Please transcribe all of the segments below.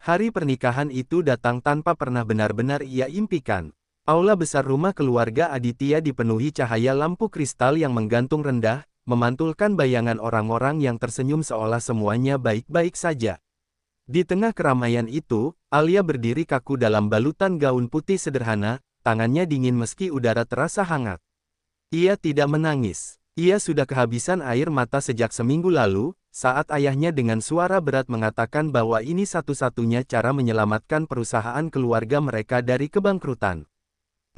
Hari pernikahan itu datang tanpa pernah benar-benar ia impikan. Aula besar rumah keluarga Aditya dipenuhi cahaya lampu kristal yang menggantung rendah, memantulkan bayangan orang-orang yang tersenyum seolah semuanya baik-baik saja. Di tengah keramaian itu, Alia berdiri kaku dalam balutan gaun putih sederhana, tangannya dingin meski udara terasa hangat. Ia tidak menangis. Ia sudah kehabisan air mata sejak seminggu lalu, saat ayahnya dengan suara berat mengatakan bahwa ini satu-satunya cara menyelamatkan perusahaan keluarga mereka dari kebangkrutan.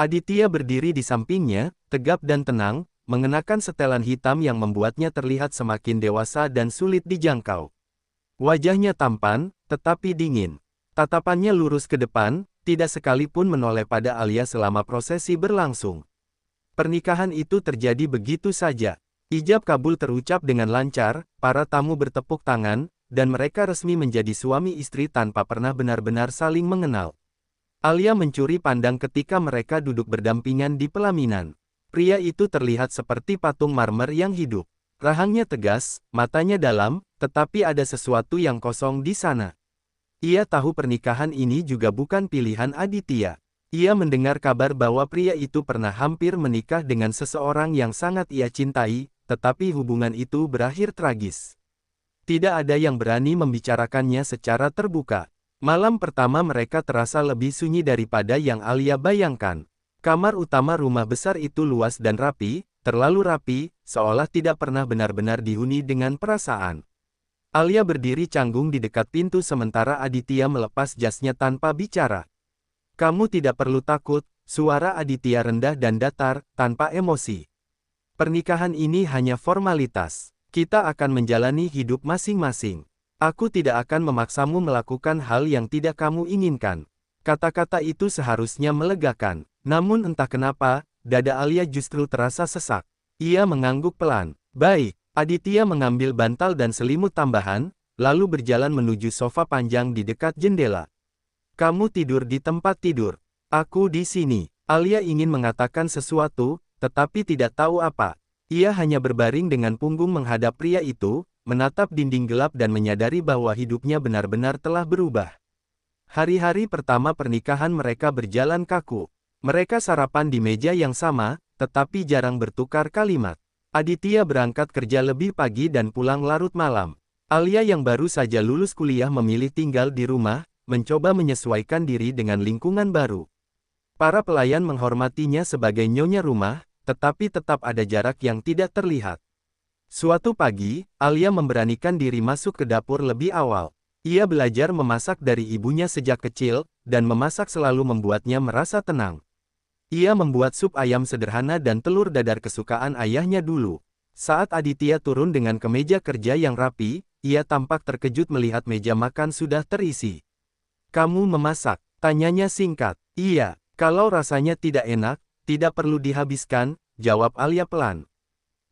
Aditya berdiri di sampingnya, tegap dan tenang, mengenakan setelan hitam yang membuatnya terlihat semakin dewasa dan sulit dijangkau. Wajahnya tampan, tetapi dingin. Tatapannya lurus ke depan, tidak sekalipun menoleh pada Alia selama prosesi berlangsung. Pernikahan itu terjadi begitu saja. Ijab kabul terucap dengan lancar, para tamu bertepuk tangan, dan mereka resmi menjadi suami istri tanpa pernah benar-benar saling mengenal. Alia mencuri pandang ketika mereka duduk berdampingan di pelaminan. Pria itu terlihat seperti patung marmer yang hidup. Rahangnya tegas, matanya dalam, tetapi ada sesuatu yang kosong di sana. Ia tahu pernikahan ini juga bukan pilihan Aditya. Ia mendengar kabar bahwa pria itu pernah hampir menikah dengan seseorang yang sangat ia cintai, tetapi hubungan itu berakhir tragis. Tidak ada yang berani membicarakannya secara terbuka. Malam pertama mereka terasa lebih sunyi daripada yang Alia bayangkan. Kamar utama rumah besar itu luas dan rapi, terlalu rapi, seolah tidak pernah benar-benar dihuni dengan perasaan. Alia berdiri canggung di dekat pintu sementara Aditya melepas jasnya tanpa bicara. Kamu tidak perlu takut, suara Aditya rendah dan datar, tanpa emosi. Pernikahan ini hanya formalitas. Kita akan menjalani hidup masing-masing. Aku tidak akan memaksamu melakukan hal yang tidak kamu inginkan. Kata-kata itu seharusnya melegakan. Namun entah kenapa, dada Alia justru terasa sesak. Ia mengangguk pelan. Baik, Aditya mengambil bantal dan selimut tambahan, lalu berjalan menuju sofa panjang di dekat jendela. Kamu tidur di tempat tidur. Aku di sini. Alia ingin mengatakan sesuatu, tetapi tidak tahu apa. Ia hanya berbaring dengan punggung menghadap pria itu, menatap dinding gelap dan menyadari bahwa hidupnya benar-benar telah berubah. Hari-hari pertama pernikahan mereka berjalan kaku. Mereka sarapan di meja yang sama, tetapi jarang bertukar kalimat. Aditya berangkat kerja lebih pagi dan pulang larut malam. Alia yang baru saja lulus kuliah memilih tinggal di rumah, mencoba menyesuaikan diri dengan lingkungan baru. Para pelayan menghormatinya sebagai nyonya rumah, tetapi tetap ada jarak yang tidak terlihat. Suatu pagi, Alia memberanikan diri masuk ke dapur lebih awal. Ia belajar memasak dari ibunya sejak kecil, dan memasak selalu membuatnya merasa tenang. Ia membuat sup ayam sederhana dan telur dadar kesukaan ayahnya dulu. Saat Aditya turun dengan kemeja kerja yang rapi, ia tampak terkejut melihat meja makan sudah terisi. Kamu memasak? Tanyanya singkat. Iya, kalau rasanya tidak enak, tidak perlu dihabiskan, jawab Alia pelan.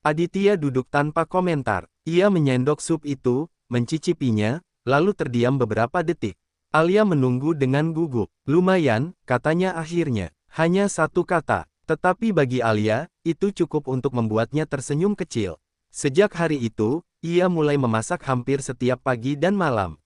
Aditya duduk tanpa komentar. Ia menyendok sup itu, mencicipinya, lalu terdiam beberapa detik. Alia menunggu dengan gugup. Lumayan, katanya akhirnya. Hanya satu kata, tetapi bagi Alia, itu cukup untuk membuatnya tersenyum kecil. Sejak hari itu, ia mulai memasak hampir setiap pagi dan malam.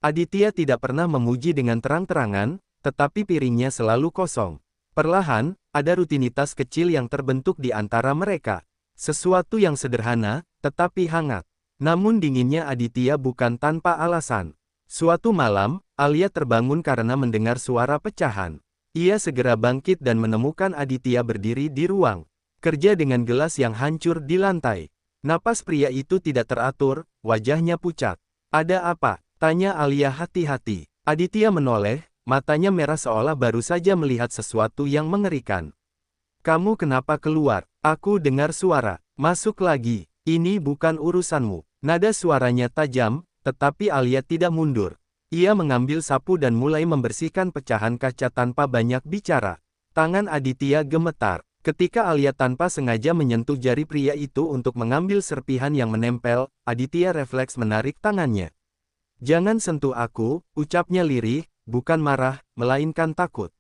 Aditya tidak pernah memuji dengan terang-terangan, tetapi piringnya selalu kosong. Perlahan, ada rutinitas kecil yang terbentuk di antara mereka. Sesuatu yang sederhana, tetapi hangat. Namun dinginnya Aditya bukan tanpa alasan. Suatu malam, Alia terbangun karena mendengar suara pecahan. Ia segera bangkit dan menemukan Aditya berdiri di ruang kerja dengan gelas yang hancur di lantai. Napas pria itu tidak teratur, wajahnya pucat. Ada apa? Tanya Alia hati-hati. Aditya menoleh, matanya merah seolah baru saja melihat sesuatu yang mengerikan. Kamu kenapa keluar? Aku dengar suara. Masuk lagi. Ini bukan urusanmu. Nada suaranya tajam, tetapi Alia tidak mundur. Ia mengambil sapu dan mulai membersihkan pecahan kaca tanpa banyak bicara. Tangan Aditya gemetar. Ketika Alia tanpa sengaja menyentuh jari pria itu untuk mengambil serpihan yang menempel, Aditya refleks menarik tangannya. Jangan sentuh aku, ucapnya lirih, bukan marah, melainkan takut.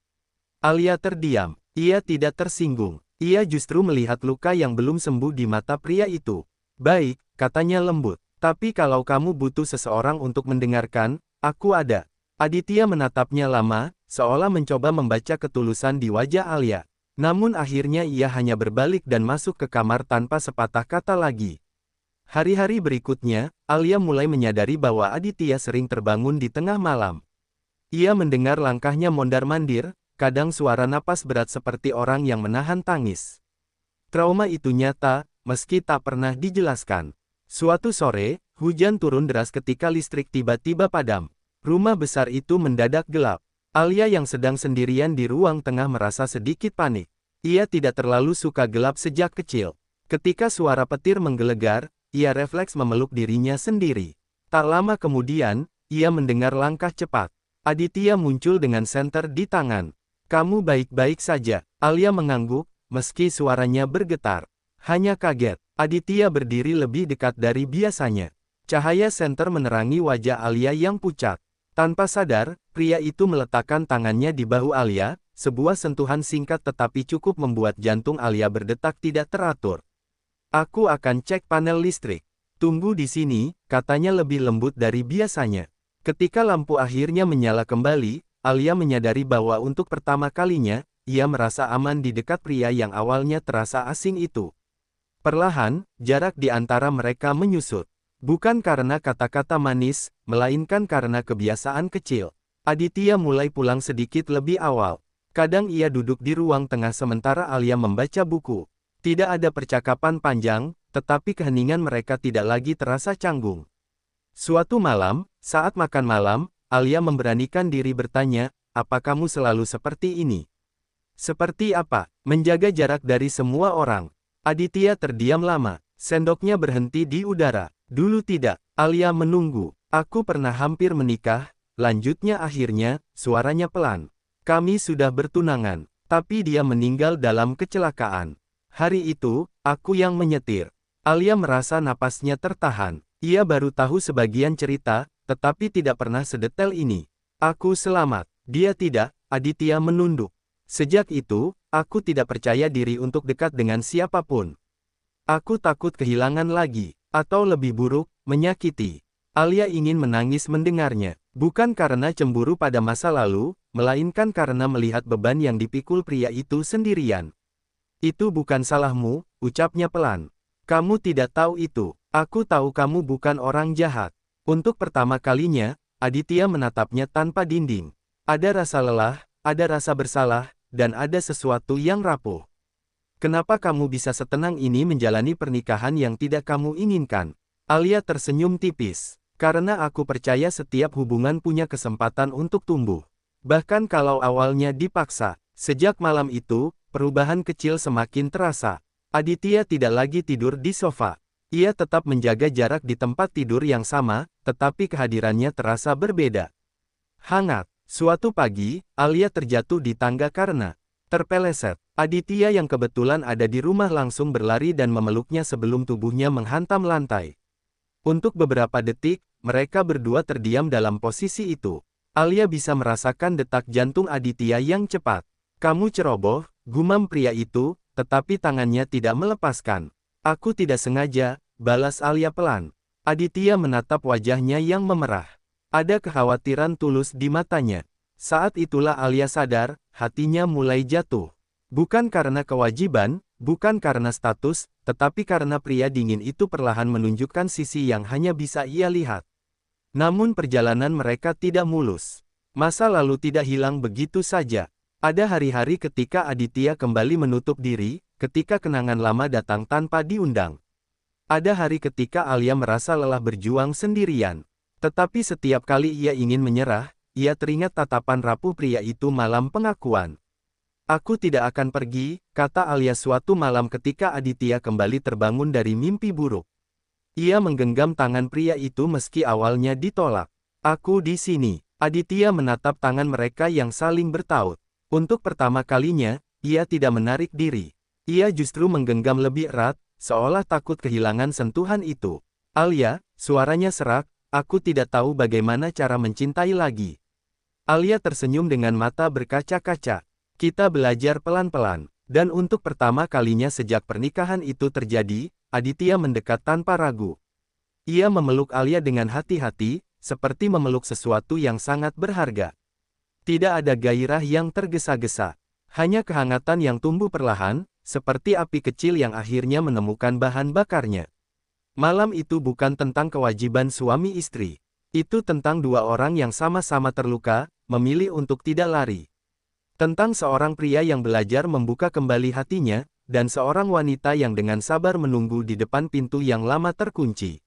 Alia terdiam. Ia tidak tersinggung. Ia justru melihat luka yang belum sembuh di mata pria itu. Baik, katanya lembut. Tapi kalau kamu butuh seseorang untuk mendengarkan, aku ada. Aditya menatapnya lama, seolah mencoba membaca ketulusan di wajah Alia. Namun akhirnya ia hanya berbalik dan masuk ke kamar tanpa sepatah kata lagi. Hari-hari berikutnya, Alia mulai menyadari bahwa Aditya sering terbangun di tengah malam. Ia mendengar langkahnya mondar-mandir, kadang suara napas berat seperti orang yang menahan tangis. Trauma itu nyata, meski tak pernah dijelaskan. Suatu sore, hujan turun deras ketika listrik tiba-tiba padam. Rumah besar itu mendadak gelap. Alia yang sedang sendirian di ruang tengah merasa sedikit panik. Ia tidak terlalu suka gelap sejak kecil. Ketika suara petir menggelegar, ia refleks memeluk dirinya sendiri. Tak lama kemudian, ia mendengar langkah cepat. Aditya muncul dengan senter di tangan. "Kamu baik-baik saja?" Alia mengangguk, meski suaranya bergetar. Hanya kaget. Aditya berdiri lebih dekat dari biasanya. Cahaya senter menerangi wajah Alia yang pucat. Tanpa sadar, pria itu meletakkan tangannya di bahu Alia, sebuah sentuhan singkat tetapi cukup membuat jantung Alia berdetak tidak teratur. "Aku akan cek panel listrik. Tunggu di sini," katanya lebih lembut dari biasanya. Ketika lampu akhirnya menyala kembali, Alia menyadari bahwa untuk pertama kalinya, ia merasa aman di dekat pria yang awalnya terasa asing itu. Perlahan, jarak di antara mereka menyusut. Bukan karena kata-kata manis, melainkan karena kebiasaan kecil. Aditya mulai pulang sedikit lebih awal. Kadang ia duduk di ruang tengah sementara Alia membaca buku. Tidak ada percakapan panjang, tetapi keheningan mereka tidak lagi terasa canggung. Suatu malam, saat makan malam, Alia memberanikan diri bertanya, "Apa kamu selalu seperti ini?" "Seperti apa?" "Menjaga jarak dari semua orang." Aditya terdiam lama. Sendoknya berhenti di udara. "Dulu tidak." Alia menunggu. "Aku pernah hampir menikah," lanjutnya akhirnya, suaranya pelan. "Kami sudah bertunangan, tapi dia meninggal dalam kecelakaan. Hari itu, aku yang menyetir." Alia merasa napasnya tertahan. Ia baru tahu sebagian cerita, tetapi tidak pernah sedetail ini. "Aku selamat." "Dia tidak." Aditya menunduk. "Sejak itu, aku tidak percaya diri untuk dekat dengan siapapun. Aku takut kehilangan lagi, atau lebih buruk, menyakiti." Alia ingin menangis mendengarnya, bukan karena cemburu pada masa lalu, melainkan karena melihat beban yang dipikul pria itu sendirian. "Itu bukan salahmu," ucapnya pelan. "Kamu tidak tahu itu. Aku tahu kamu bukan orang jahat." Untuk pertama kalinya, Aditya menatapnya tanpa dinding. Ada rasa lelah, ada rasa bersalah, dan ada sesuatu yang rapuh. "Kenapa kamu bisa setenang ini menjalani pernikahan yang tidak kamu inginkan?" Alia tersenyum tipis. "Karena aku percaya setiap hubungan punya kesempatan untuk tumbuh. Bahkan kalau awalnya dipaksa." Sejak malam itu, perubahan kecil semakin terasa. Aditya tidak lagi tidur di sofa. Ia tetap menjaga jarak di tempat tidur yang sama, tetapi kehadirannya terasa berbeda. Hangat. Suatu pagi, Alia terjatuh di tangga karena terpeleset. Aditya yang kebetulan ada di rumah langsung berlari dan memeluknya sebelum tubuhnya menghantam lantai. Untuk beberapa detik, mereka berdua terdiam dalam posisi itu. Alia bisa merasakan detak jantung Aditya yang cepat. "Kamu ceroboh," gumam pria itu, tetapi tangannya tidak melepaskan. "Aku tidak sengaja," balas Alia pelan. Aditya menatap wajahnya yang memerah. Ada kekhawatiran tulus di matanya. Saat itulah Alia sadar, hatinya mulai jatuh. Bukan karena kewajiban, bukan karena status, tetapi karena pria dingin itu perlahan menunjukkan sisi yang hanya bisa ia lihat. Namun perjalanan mereka tidak mulus. Masa lalu tidak hilang begitu saja. Ada hari-hari ketika Aditya kembali menutup diri, ketika kenangan lama datang tanpa diundang. Ada hari ketika Alia merasa lelah berjuang sendirian. Tetapi setiap kali ia ingin menyerah, ia teringat tatapan rapuh pria itu malam pengakuan. "Aku tidak akan pergi," kata Alia suatu malam ketika Aditya kembali terbangun dari mimpi buruk. Ia menggenggam tangan pria itu meski awalnya ditolak. "Aku di sini." Aditya menatap tangan mereka yang saling bertaut. Untuk pertama kalinya, ia tidak menarik diri. Ia justru menggenggam lebih erat, seolah takut kehilangan sentuhan itu. "Alia," suaranya serak, "aku tidak tahu bagaimana cara mencintai lagi." Alia tersenyum dengan mata berkaca-kaca. "Kita belajar pelan-pelan." Dan untuk pertama kalinya sejak pernikahan itu terjadi, Aditya mendekat tanpa ragu. Ia memeluk Alia dengan hati-hati, seperti memeluk sesuatu yang sangat berharga. Tidak ada gairah yang tergesa-gesa. Hanya kehangatan yang tumbuh perlahan, seperti api kecil yang akhirnya menemukan bahan bakarnya. Malam itu bukan tentang kewajiban suami istri. Itu tentang dua orang yang sama-sama terluka, memilih untuk tidak lari. Tentang seorang pria yang belajar membuka kembali hatinya, dan seorang wanita yang dengan sabar menunggu di depan pintu yang lama terkunci.